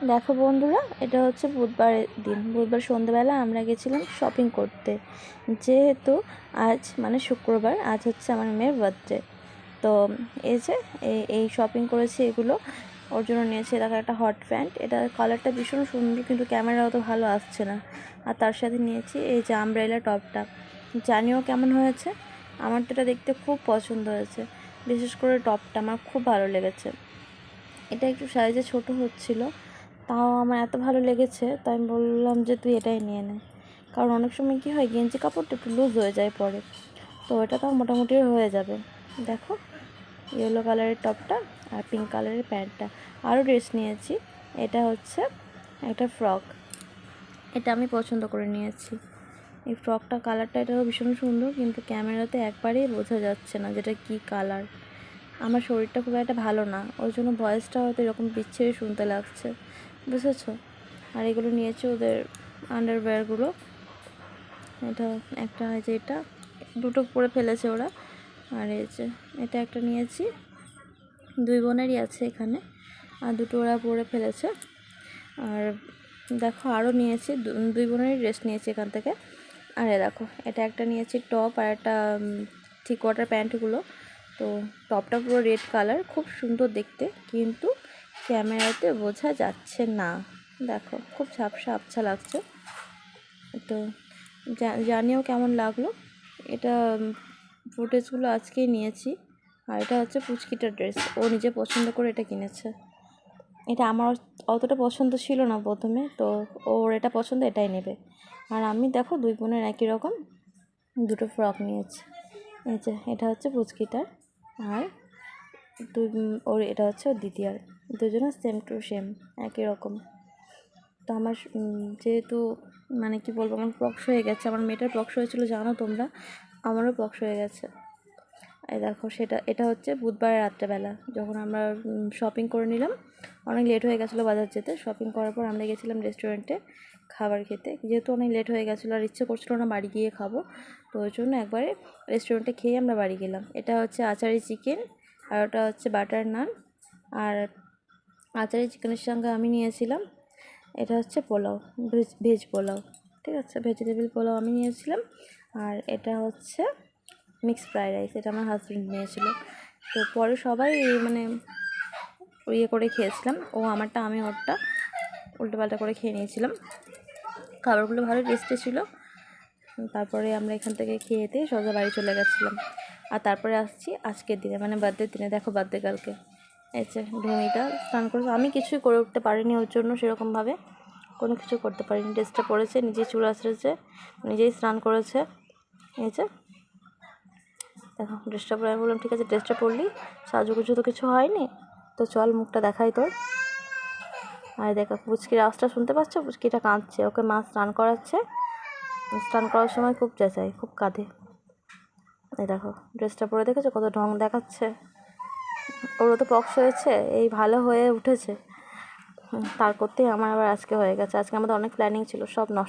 দেখো বন্ধুরা, এটা হচ্ছে বুধবারের দিন। বুধবার সন্ধ্যেবেলা আমরা গেছিলাম শপিং করতে, যেহেতু আজ মানে শুক্রবার, আজ হচ্ছে আমার মেয়ের বার্থডে। তো এই যে এই শপিং করেছি, এগুলো ওর জন্য নিয়েছি। দেখো একটা হট প্যান্ট, এটা কালারটা ভীষণ সুন্দর, কিন্তু ক্যামেরা অত ভালো আসছে না। আর তার সাথে নিয়েছি এই যে আমব্রেলা টপটা। জানিও কেমন হয়েছে। আমার তো এটা দেখতে খুব পছন্দ হয়েছে, বিশেষ করে টপটা আমার খুব ভালো লেগেছে। এটা একটু সাইজে ছোট হচ্ছিল, তাও আমার এত ভালো লেগেছে, তাই আমি বললাম যে তুই এটাই নিয়ে নে। কারণ অনেক সময় কী হয়, গেঞ্জি কাপড়টা একটু লুজ হয়ে যায় পরে, তো এটা তাও মোটামুটি হয়ে যাবে। দেখো ইয়েলো কালারের টপটা আর পিঙ্ক কালারের প্যান্টটা। আরও ড্রেস নিয়েছি। এটা হচ্ছে একটা ফ্রক, এটা আমি পছন্দ করে নিয়েছি। এই ফ্রকটা কালারটা এটাও ভীষণ সুন্দর, কিন্তু ক্যামেরাতে একবারেই বোঝা যাচ্ছে না যেটা কী কালার। আমার শরীরটা খুব একটা ভালো না, ওই জন্য ভয়েসটা হয়তো এরকম বিচ্ছিরি শুনতে লাগছে, বুঝেছো। আর এগুলো নিয়েছি ওদের আন্ডারওয়্যারগুলো। এটা একটা, এই যে এটা দুটো পরে ফেলেছে ওরা। আর এই যে এটা একটা নিয়েছি, দুই বোনেরই আছে এখানে, আর দুটো ওরা পরে ফেলেছে। আর দেখো আরও নিয়েছি, দুই বোনেরই ড্রেস নিয়েছি এখান থেকে। আর দেখো এটা একটা নিয়েছি টপ, আর একটা থ্রি কোয়ার্টার প্যান্টগুলো। তো টপটা পুরো রেড কালার, খুব সুন্দর দেখতে, কিন্তু ক্যামেরাতে বোঝা যাচ্ছে না। দেখো খুব ঝাপসা আবছা লাগছে। তো জানিও কেমন লাগলো। এটা ফুটেজগুলো আজকেই নিয়েছি। আর এটা হচ্ছে পুচকিটার ড্রেস, ও নিজে পছন্দ করে এটা কিনেছে। এটা আমার অতটা পছন্দ ছিল না প্রথমে, তো ওর এটা পছন্দ, এটাই নেবে। আর আমি দেখো দুই বোনের একই রকম দুটো ফ্রক নিয়েছি। এই যে এটা হচ্ছে পুচকিটার, আর ওর এটা হচ্ছে ওর দিদিয়ার। দুজনে সেম টু সেম একই রকম। তো আমার যেহেতু মানে কি বলবো, আমার পক্স হয়ে গেছে। আমার মেয়েটার পক্স হয়েছিল জানো তোমরা, আমারও পক্স হয়ে গেছে। এই দেখো এটা হচ্ছে বুধবারের রাত্রেবেলা, যখন আমরা শপিং করে নিলাম। অনেক লেট হয়ে গেছিলো বাজার যেতে। শপিং করার পর আমরা গেছিলাম রেস্টুরেন্টে খাবার খেতে, যেহেতু অনেক লেট হয়ে গেছিলো আর ইচ্ছে করছিলো না বাড়ি গিয়ে খাবো, তো ওই জন্য একবারে রেস্টুরেন্টে খেয়ে আমরা বাড়ি গেলাম। এটা হচ্ছে আচারি চিকেন, আর ওটা হচ্ছে বাটার নান। আর আচারি চিকেনের সঙ্গে আমি নিয়েছিলাম, এটা হচ্ছে পোলাও, ভেজ পোলাও, ঠিক আছে, ভেজিটেবিল পোলাও আমি নিয়েছিলাম। আর এটা হচ্ছে মিক্সড ফ্রাইড রাইস, এটা আমার হাজব্যান্ড নিয়েছিল। তো পরে সবাই মানে ইয়ে করে খেয়েছিলাম, ও আমারটা আমি ওরটা উল্টোপাল্টা করে খেয়ে নিয়েছিলাম। খাবারগুলো ভালো টেস্টি ছিল। তারপরে আমরা এখান থেকে খেয়েতে সোজা বাড়ি চলে গেছিলাম। আর তারপরে আসছি আজকের দিনে, মানে বার্থডের দিনে। দেখো বার্থডে কালকে, এই যে ঢুমিটা স্নান করেছে। আমি কিছুই করে উঠতে পারিনি ওর জন্য, সেরকমভাবে কোনো কিছু করতে পারিনি। ড্রেসটা পরেছে, নিজেই চুল আঁচড়েছে, নিজেই স্নান করেছে। এই যে দেখো ড্রেসটা পরে আমি বললাম ঠিক আছে, ড্রেসটা পরলি, সাজুগুজু তো কিছু হয়নি, তো চল মুখটা দেখাই তোর। আর দেখো পুচকির আওয়াজটা শুনতে পাচ্ছ, পুচকিটা কাঁদছে, ওকে মা স্নান করাচ্ছে। স্নান করার সময় খুব চেঁচায়, খুব কাঁদে। এই দেখো ড্রেসটা পরে দেখেছো কত ঢং দেখাচ্ছে। ওরও তো পক্স হয়েছে, এই ভালো হয়ে উঠেছে, তার করতেই আমার আবার আজকে হয়ে গেছে। আজকে আমাদের অনেক প্ল্যানিং ছিল, সব নষ্ট।